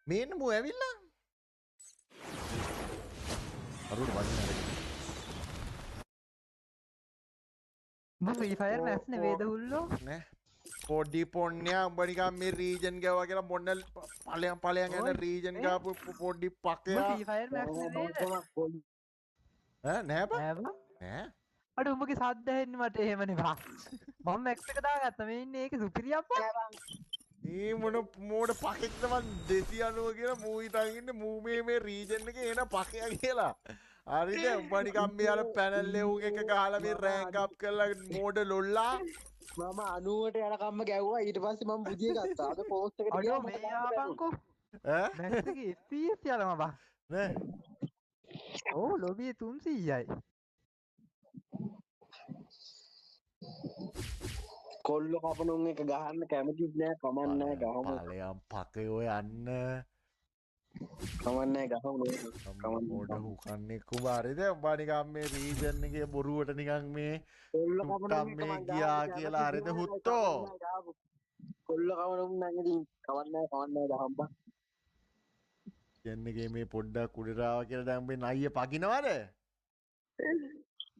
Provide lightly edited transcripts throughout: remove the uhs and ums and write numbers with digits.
මේන්න මූ ඇවිල්ලා අරුට වදින උඹ ෆ්‍රී ෆයර් මැක්ස් නෙවෙයිද හුල්ලෝ නෑ පොඩි පොන්නයා උඹ නිකන් මේ රීජන් ගාවා කියලා මොන්න ඵලයන් යන රීජන් ගාපු පොඩි පකයා ෆ්‍රී ෆයර් මැක්ස් නෙවෙයිද ඈ නෑ බං නෑ අඩ උඹගේ සද්ද ඇහෙන්නේ මට එහෙමනේ බං මම මැක්ස් එක දාගත්තා මේ ඉන්නේ ඒකේ සුපිරි අප්පා ඒ මොන මෝඩ පකෙක්ද මන් 290 කියලා මූ හිතන් ඉන්නේ මූ මේ රීජන් එකේ එන පකයා කියලා හරිද උඹ නිකන් මේ අර පැනල් ලෙවුන් එක ගහලා මේ රෑන්ක් අප් කරලා මෝඩ ලොල්ලා මම 90ට යනකම්ම ගැව්වා ඊට පස්සේ මම බුදිය ගත්තා අද පෝස්ට් එකට ගියා මේ ආපන්කෝ ඈ මැක්ස් එකේ FPS යනවා බං නෑ ඕ ලොබියේ 300යි කොල්ල කපනුන් එක ගහන්න කැමතිත් නෑ කමන්න නෑ ගහමු ඵලයන් පකයෝ යන්න කමන්න නෑ ගහමු මෝඩ හුකන්නේ කුමාරේද උඹ නිකන් මේ රීජන් එකේ බොරුවට නිකන් මේ කොල්ල කපනුන් මේ ගියා කියලා හරිද හුත්තෝ කොල්ල කවනුන් නම් ඉතින් කවන්නේ නෑ ගහම්බා කියන්නේ මේ පොඩ්ඩක් උඩරාව කියලා දැන් මේ නයිය පගිනවද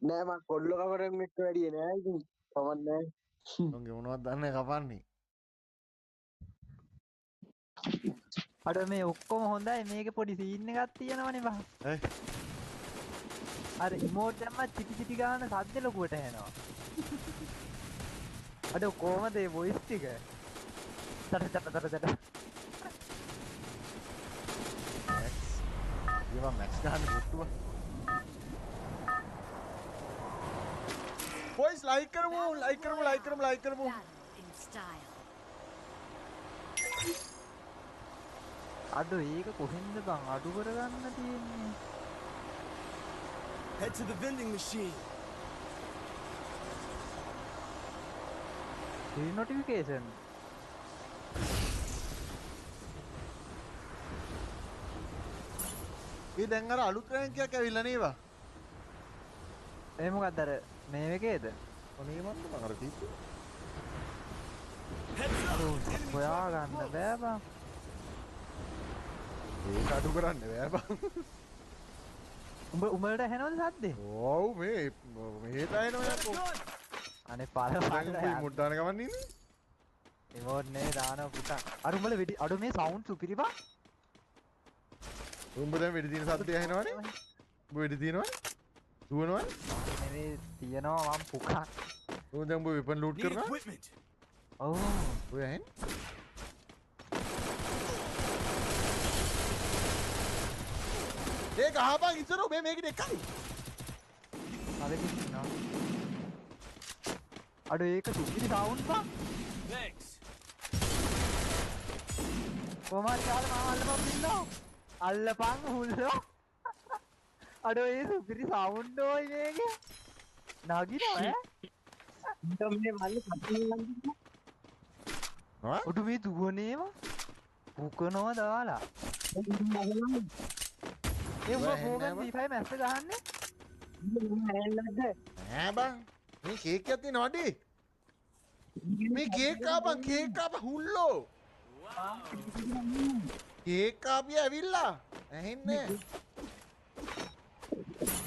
නෑ මම කොල්ල කවරන් එක්ක වැඩිය නෑ ඉතින් කවන්නේ උන්ගේ මොනවද දන්නේ කපන්නේ අඩ මේ ඔක්කොම හොඳයි මේකේ පොඩි සීන් එකක් තියෙනවනේ බං අර ඉමෝට් දැම්ම චිටි චිටි ගාන සද්ද ලොකුවට එනවා අඩ කොහමද ඒ වොයිස් ටික තට ඒවා මැක්ස් ගන්න මුට්ටුව boys like කරමු අඩ ඒක කොහෙන්ද බං අඩු කරගන්න තියෙන්නේ Head to the vending machine. free notification ඒ දැන් අර අලුත් රෑන්ක් එකක් ඇවිල්ලා නේවා ඒ මොකක්ද අර මේ එකේද ඔනේ මන්ද මම අර තිබ්බේ හොයා ගන්න බෑ බං ඒක අඩු කරන්න බෑ බං උඹලට ඇහෙනවද සද්දේ ඔව් මෙහෙට එනවා යකෝ අනේ පාර දැන් මුඩ්ඩාන ගමන් ඉන්නේ ඉමෝට් නේ දානවා පුතා අර උඹල වෙඩි අඩු මේ සවුන්ඩ් සුපිරි බං උඹ දැන් වෙඩි දින සද්දය ඇහෙනවනේ උඹ වෙඩි දිනවනේ දුවනවනේ නෙවෙයි තියනවා මම පුකා උඹ දැන් උඹ වෙපන් ලූට් Need කරනවා equipment. ඔව් ඔය ඇහෙන්නේ ඒ ගහපන් ඉස්සර ඔබේ මේකට එකයි අද කිසිනා අඩු ඒක සුපිරි සවුන්ඩ් බං Thanks. කොහමද කාලේ මම අල්ලපන් ඉන්නවා අල්ලපන් හුල්ලෝ අඩෝ ඒ සුපිරි සවුන්ඩ් ඕයි මේකේ නගිනවා ඈ මේ මල්ලි කපුන් ඈ උඩු මේ දුවනේම පුකනවා දාලා ඒ උඹ බෝගන් D5 මැස්ස ගහන්නේ නෑ බං මේ කේක් එකක් තියෙනවා අඩේ මේ කේක් කාපන් හුල්ලෝ කේක් කාපිය ඇවිල්ලා ඇහෙන්නේ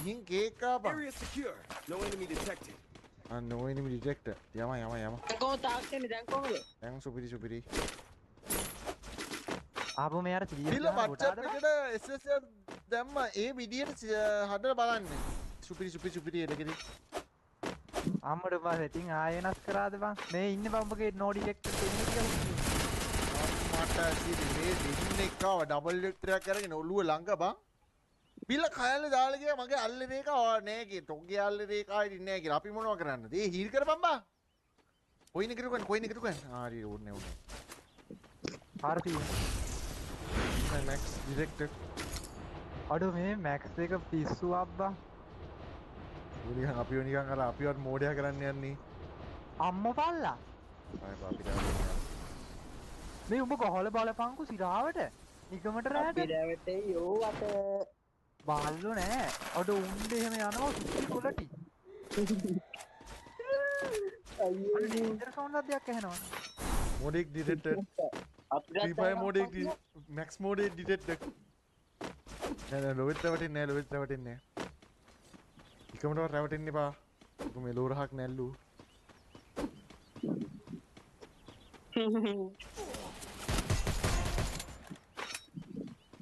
මින් කේක් කාපන් Area secure. No enemy detected. අන්න ඔය නිමි ඩිටෙක්ටර් යම කොහොම තාක්ෂණේ දැන් කොහොමද දැන් සුපිරි ආපහු මේ අර පිල්ල WhatsApp එකට SS දැම්ම ඒ විදියට හදලා බලන්න සුපිරි එලකෙදි අම්මඩ බා සෙටින් ආයෙ වෙනස් කරාද බං මේ ඉන්නේ බං උඹගේ නෝ ඩිටෙක්ටර් දෙන්නේ කියලා මට කිව්වේ මේ දෙන්නේ කාව ඩබල් ඩිටෙක්ටරයක් අරගෙන ඔළුව ළඟ බං පිල්ල කයල්ල දාලා ගියා මගේ අල්ලේ රේක නෑ කී තොගේ අල්ලේ රේකයි නෑ කියලා අපි මොනව කරන්නද ඒ හීල් කරපන් බා කොයින් එකද හරි ඕනේ හරි මැක්ස් ඩිටෙක්ටර් අඩෝ මේ මැක්ස් එක පිස්සු අබ්බා නිකන් අපිව නිකන් අර අපිවත් මෝඩයා කරන්න යන්නේ අම්මෝ පල්ලා අපිට මේ උඹ කොහොල බලපංකු සිරාවට නිකමට රැට පිටාවටේ යෝ අත බල්ලු නෑ අඩෝ උන්ඩ එහෙම යනවා සුපිරි කොලටි අයියෝ ඉන්ටර් සවුන්ඩ් දෙයක් ඇහෙනවා මොඩික් ඩිටෙක්ටර් Free Fire mode එක max mode එක detect එක. නෑ ලොවෙත් රැවටෙන්නේ නෑ එකමටවත් රැවටෙන්න එපා. ඔක මේ ලෝරහක් නැල්ලු.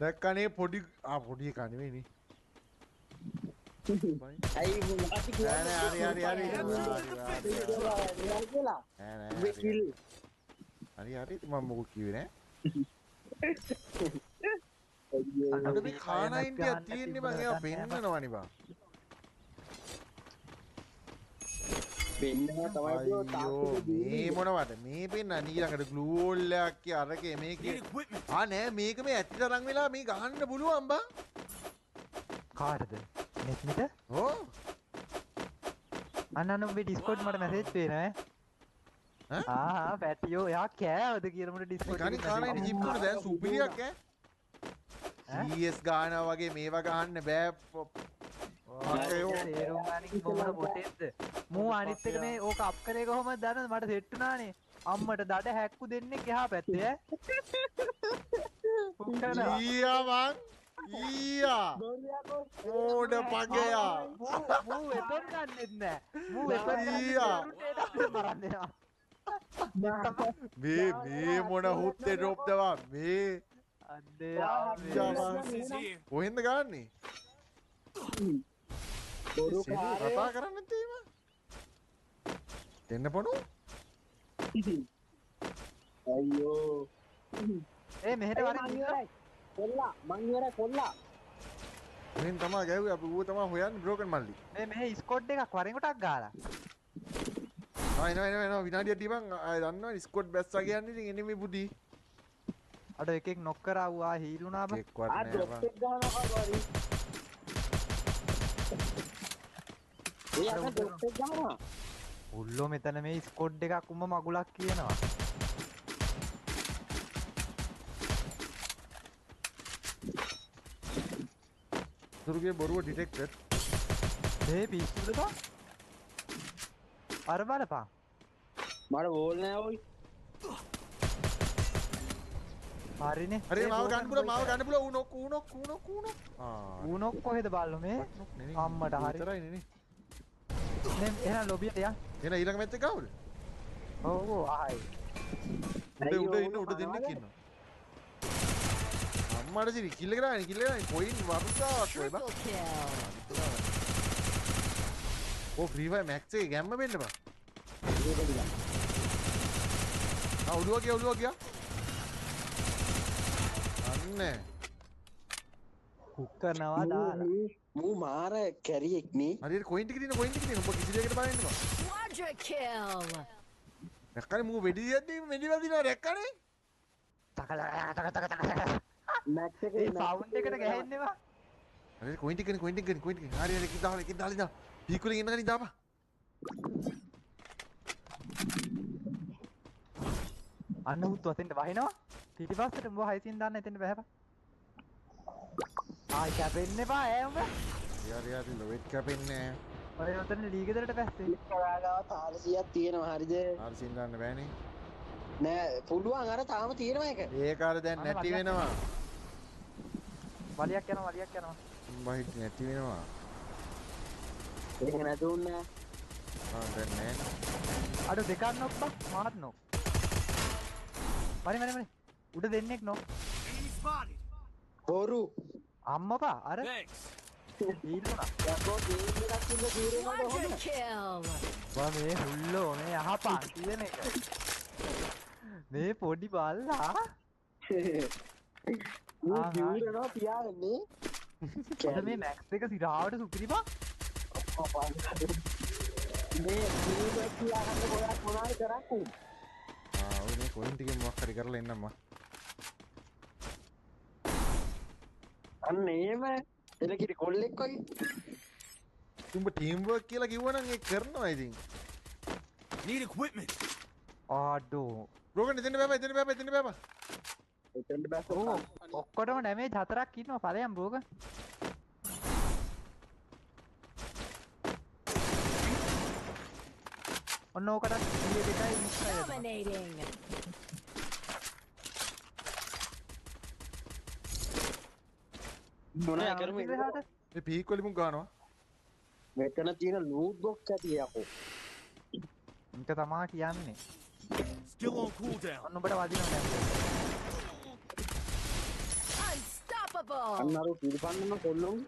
දැක්කනේ පොඩි එකා නෙවෙයිනේ. ඇයි මොකක්ද කියන්නේ හරි. හරි මම මොකක් කිව්වේ නෑ. අර මේ කානා ඉන්දියා තියෙන්නේ මං ඒවා පෙන්නනවනේ බා. වෙන්නවා තමයි අයියෝ මේ මොනවද මේ පෙන්න ඊළඟට ග්ලූවෝල් එකක් කිය අරකේ මේකේ නෑ මේක මේ ඇත්ත තරම් වෙලා මේ ගහන්න පුළුවන් බං. කාටද නෙට්මිට ඕ අන්න ඔබේ ඩිස්කෝඩ් මට මැසේජ් පේනවා ඈ පැටියෝ එයා කෑවද කියලා මට ඩිස්කෝඩ් කණි කානා ඉන්නේ ජිප් උන දැන් සුපිරියක් ඈ CS ගානවා වගේ මේවා ගහන්න බෑ තේරුම් ගනින් කොහොමද පොටෙද්ද මූ අනිත් එක මේ ඕක අප් කරේ කොහොමද දන්නවද මට සෙට් වුණානේ අම්මට දඩ හැක්කු දෙන්නෙක් එහා පැත්තේ ඈ ඊයා ඕඩ පගයා මූ වෙපන් ගන්නෙත් නෑ මූ වෙපන් මේ මොන හුත්තේ ඩ්‍රොප් දවා මේ අද්දේ කොහෙන්ද ගන්නේ කතා කරන්න තීම දෙන්න පොඩු අයියෝ මෙහෙට වරින් කොල්ලා මං ඉවරයි කොල්ලා මෙහෙන් තමයි ගැහුවේ අපි ඌව තමයි හොයන්නේ බ්‍රෝකන් මල්ලි මෙහෙ ස්කොඩ් එකක් වරින් කොටක් ගාලා එනවා විනාඩියක් දීපන් ආය දන්නවා ස්කොඩ් බැස්සා කියන්නේ ඉතින් එන්නේ මේ බුදි අඩ එකෙක් නොක් කරා ඌ ආ හීලුණා බා එක්වත් නෑ බා ගහනවා වරි එයා ඩොක්ටර් ගහනවා උල්ලෝ මෙතන මේ ස්කොඩ් එකක් උඹ මගුලක් කියනවා සුරුගේ බොරුව ඩිටෙක්ටඩ් මේ පිස්සුද බා අර බලපන් මට වෝල් නෑ ඔයි හරිනේ හරි මාව ගන්න පුළුවන් ඌ නොක් කොහෙද බල්ලෝ මේ අම්මට හරි විතරයි නේ නේ එහෙනම් ලොබියට යන් එන ඊළඟ මැච් එක කවුද ඔව් ආයි උඩ දෙන්නෙක් ඉන්නවා අම්මට සිරි කිල් එක දාන්නේ කොයින් වරුසාවක් ඔය බා ඕ ෆ්‍රී ෆයර් මැක්ස් එකේ ගැම්ම වෙන්න බා ඔළුව ගියා අන්නේ කුක් කරනවා දාලා මූ මාර කැරියෙක් නේ හරියට කොයින් ටික දින ඔබ කිසි දෙයකට බලන්න බා Quadra kill. දැක්කනේ මූ වෙඩි දියද්දී වෙඩි වදිනවා දැක්කනේ තක මැක්ස් ඒ සවුන්ඩ් එකට ගහන්නේ බා හරියට කොයින් ටික හරි එකක් දාලා පීකුලෙන් එන්න ගනින් දාපා අන්න උත් වතෙන්ට වහිනවා පිටිපස්සට උඹ 600 දාන්න එතෙන්ට බහැපා ආයි කැපෙන්න එපා ඈ උඹ යාරි ලොවෙට් කැපෙන්නේ ඔය උතන ලීග දෙරට පැස්සේ ඔයාගාව 400ක් තියෙනවා හරිද ආර සින් ගන්න බෑනේ නෑ පුළුවන් අර තාම තියෙනවා එක ඒක අර දැන් නැති වෙනවා වලියක් යනවා බහිට නැති වෙනවා ඒක නැතුන්නේ දැන් නෑ අඩු දෙකක් නොක් බා මාත් නොක් මරි උඩ දෙන්නෙක් නොක් Enemy spotted. බොරු අම්මපා අර Thanks. ඊළුණා යකෝ ගේම් එකක් ඉන්න දීරේ නේද Quadra හොඳ kill. බා මේ හුල්ලෝ මේ අහපන් කියන එක මේ පොඩි බල්ලා මූ දීරේනවා පියාගන්නේ අද මේ මැක්ස් එක සිරාවට සුපිරිපා මේ දීරේ පියාගන්න ගොඩක් මොනවද කරන්නේ ඔය මේ කොයින් ටිකෙන් මොකක් හරි කරලා එන්නම්ම අන්න එහෙම එලකිරි කොල්ලෙක් වගේ උඹ ටීම් වර්ක් කියලා කිව්වනම් ඒක කරනවා ඉතින් Need equipment. ආඩෝ බ්‍රෝකන් එතන බෑපා එතෙන්ට බැස්ස ඔක්කොටම ඩැමේජ් 4ක් ඉන්නවා ඵලයන් බ්‍රෝක ඔන්න ඕකටත් 2 2යි මිස් කරලා Dominating. මොනා කරමු මේ පීක් වලින් ගන්නවා මෙතන තියෙන ලූට් බොක්ස් ඇති යකෝ ඒක තමා කියන්නේ Still on cooldown. ඔන්න ඔබට වදිනවා Unstoppable. අන්න අර පිළිපන්නම කොල්ලොන්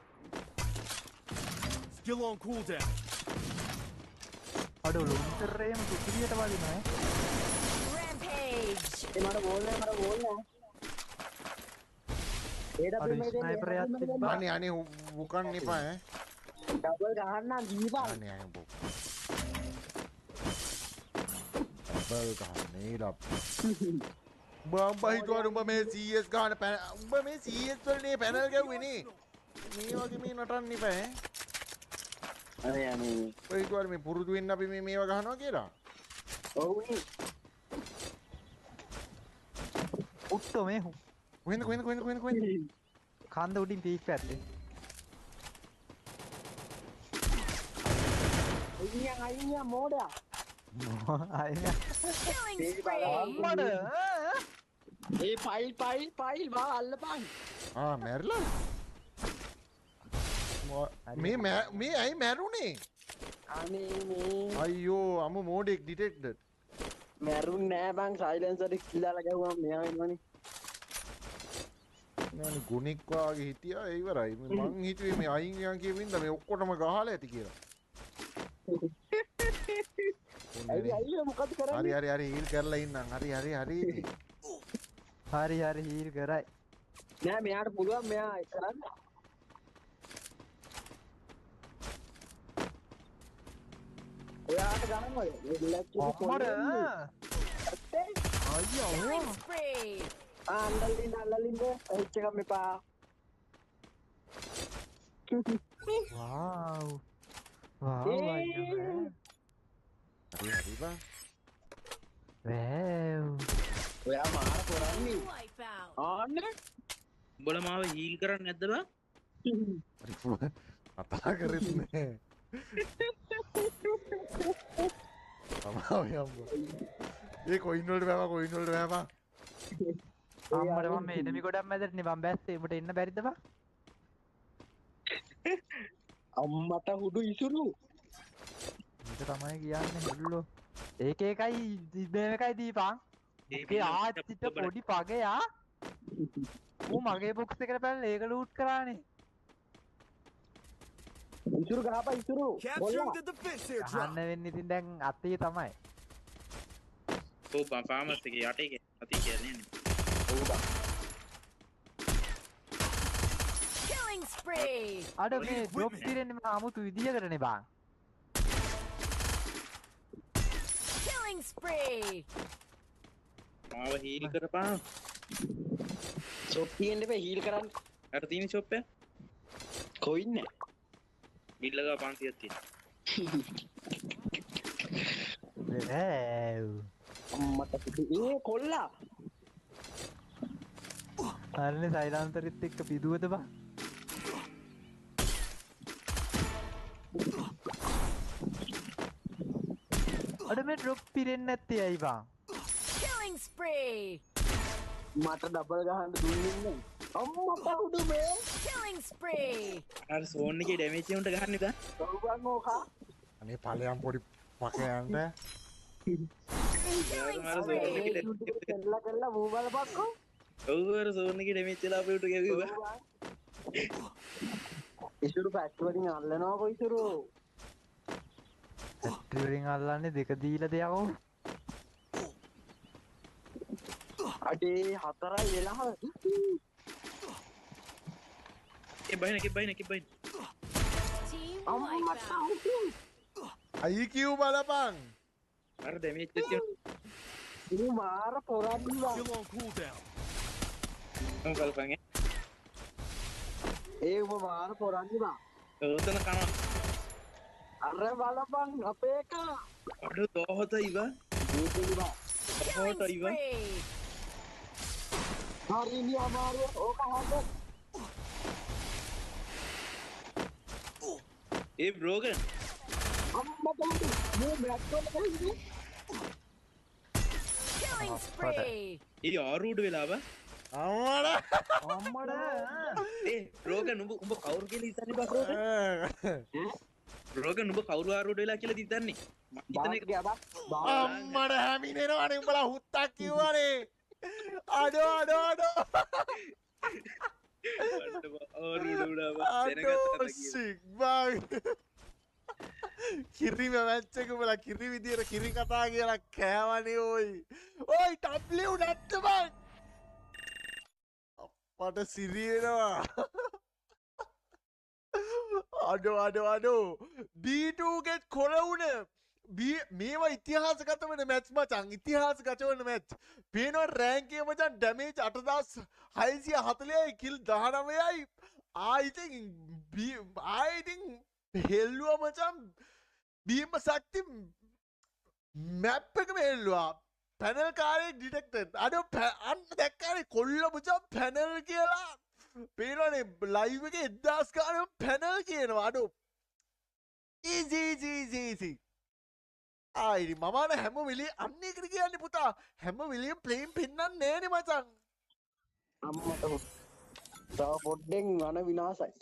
Still on cooldown. අඩෝ ලොන්තරේම සුපිරියට වදිනවා Rampage. ඒ මට බෝල් නෑ අඩෝ ස්නයිපර් එකක් තිබ්බා අනේ බුකන් එපා ඈ ඩබල් ගහන්න දීපන් අනේ අය බෝ බල් ගහන්නේ ඉලප් උඹ හිතුවා උඹ මේ CS ගන්න උඹ මේ CS වලනේ පැනල් ගැව්වේ නේ මේ වගේ මේ නටන්න ඉපා ඈ අනේ ඔය හිතුවා මේ පුරුදු වෙන්න අපි මේ මේවා ගහනවා කියලා ඔව් නේ උට්ටෝ මේ කොහෙන්ද කන්ද උඩින් පීක් පැත්තේ අයියා මෝඩයා අයියා Killing Hey, spree. අම්මඩ ඒ පයිල් බා අල්ලපන් ආ මැරිලා මේ ඇයි මැරුණේ අනේ මේ අයියෝ අමු මෝඩෙක් ඩිටෙක්ටඩ් මැරුන් නෑ බං සයිලන්සර් එක කිල්ලලා ගැහුවම මෙයා වෙනවනේ නෑ ගුණික් වාගේ හිටියා ඒ ඉවරයි මං හිතුවේ මේ අයින් යන් කියමින්ද මේ ඔක්කොටම ගහලා ඇති කියලා අයියා මොකද කරන්නේ හරි හීල් කරලා ඉන්නම් හරි හරි හීල් කරයි නෑ මෙයාට පුළුවන් මෙයා කරන්න ඔයාට ගන්නවද අම්මඩ Killing spree. අල්ලලින්ද එච්ච එකක් මෙපා වාව් අයියෝ හරි බා වැව් ඔයා මාර කරන්නේ Wipeout. ආන්න උඹල මාව හීල් කරන්න නැද්ද බා? කතා කරෙත් නෑ තමයි යම්බෝ ඒ කොයින් වලට බෑවා අම්මට මම මේ එනමි ගොඩක් මැදට නේ මම බැස්සේ උඹට එන්න බැරිද බා අම්මට හුඩු ඉසුරු ඒක තමයි කියන්නේ මුල්ලෝ ඒක එකයි මේකයි දීපන් ඒකේ ආච්චිට පොඩි පගයා ඌ මගේ බොක්ස් එකට පැනලා ඒක ලූට් කරානේ ඉසුරු ගහපා Isuru Capturing the defense here, drop. අහන්න වෙන්නේ ඉතින් දැන් අතේ තමයි ඔව් බා ෆාමස් එකේ යටේ අතී කියන්නේ නේ. ඔව් බා Killing spree. අඩ මේ ඩ්‍රොප් තිරෙන්නේ මම 아무තු විදියකටනේ බං Killing spree. මාව හීල් කරපන්. ෂොප් තියෙන්න බෑ හීල් කරන්න අර තියෙන ෂොප් එක කොයි නෑ බිල් එක 500ක් තියෙනවා. වැව් අම්මට හුඩු ඒ කොල්ලා අරනේ සයිලන්සරිත් එක්ක පිදුවද බං අඩ මේ ඩ්‍රොප් පිරෙන්නේ නැත්තේ ඇයි බං Killing spree. මට ඩබල් ගහන්න දුන්නේ නෑ අම්මට හුඩු මේ Killing spree. අර සෝන් එකේ ඩැමේජ් එක උන්ට ගහන්න බෑ. ඔව්වන් ඕකා අනේ ඵලයන් පොඩි පකයන්ට Killing අර සෝන් spree. එකේ කරලා මූ බලපක්කෝ ඔව් අර සෝන් එකේ ඩැමේජ් වෙලා අපේ උට ගැව්වා. ඉසුරු පැට් වලින් අල්ලනවා කොයිසුරු ට්‍රිවරින් අල්ලන්නේ දෙක දීලා දෙයකෝ අඩේ හතරයි වෙලා ඒ බයින Team අම්මට wipeout. හුඩු IQ බලපන් අර ඩැමේජ් එක ඉනු මාර පොරන්නවා Still on cooldown. මම කල්පන් ඒ උඹ මාර පොරන්නවා ඔතන කනවා. අර බලපන් අපේ එක අඩු 17 ඉව. මේකේවා Killing Photo, Ivan. spree. හරි නිය අමාරු ඕක හද ඒ බ්‍රෝගන් අම්මට හුඩු මේ බැට් වල ගහන්නේ Killing spree. ඒ ආරූඩ් වෙලා බා. අම්මට ඒ රෝගන් උඹ කවුරු කියලා හිතන්නේ බා රෝගන් උඹ කවුරු ආරුඩ වෙලා කියලා හිතන්නේ මම හිතන්නේ අම්මට හැමිනෙනවනේ උඹලා හුත්තක් කිව්වනේ අඩෝ සිග්බා කිරිම මැච්චක බලා කිරි විදියට කිරි කතා කියලා කෑවනේ ඔයි ටබ්ලිව් නැත්ත බං අප්පට සිරියනවා අඩෝ B2ගෙත් කොළ වුණ මේවා ඉතිහාසගත වන මැච් මචන් ඉතිහාසගත වන මැච් පේනවා රෑන්කේ මචන් ඩැමේජ් 8640යි කිල් 19යි ආයිතින් හෙල්ලුවා මචන් බීම ශක්ති මැප් එකම හෙල්ලුවා පැනල් කාරේ ඩිටෙක්ටඩ් අඩෝ අන්න දැක්කානේ කොල්ල මචන් පැනල් කියලා පේනවනේ ලයිව් එකේ 1000 ගානක් පැනල් කියනවා අඩෝ ඊසි ආයිරි මමන හැම වෙලේ අන්න එකට කියන්නේ පුතා හැම වෙලේම ප්ලේන් පෙන්නන්නේ නෑනේ මචං අම්මට තව පොඩ්ඩෙන් වන විනාසයි